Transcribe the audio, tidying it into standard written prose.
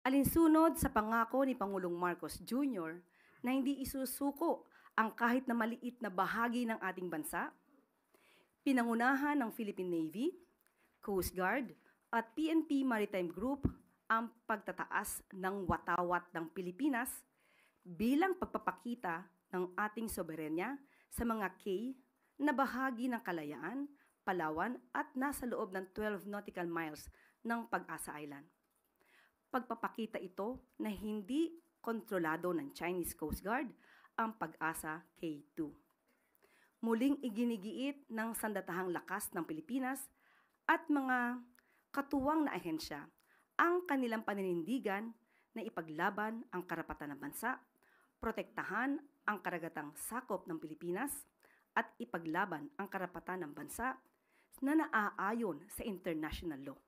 Alinsunod sa pangako ni Pangulong Marcos Jr. na hindi isusuko ang kahit na maliit na bahagi ng ating bansa, pinangunahan ng Philippine Navy, Coast Guard at PNP Maritime Group ang pagtataas ng watawat ng Pilipinas bilang pagpapakita ng ating soberenya sa mga key na bahagi ng Kalayaan, Palawan at nasa loob ng 12 nautical miles ng Pag-asa Island. Pagpapakita ito na hindi kontrolado ng Chinese Coast Guard ang Pag-asa K2. Muling iginigiit ng sandatahang lakas ng Pilipinas at mga katuwang na ahensya ang kanilang paninindigan na ipaglaban ang karapatan ng bansa, protektahan ang karagatang sakop ng Pilipinas, at ipaglaban ang karapatan ng bansa na naaayon sa international law.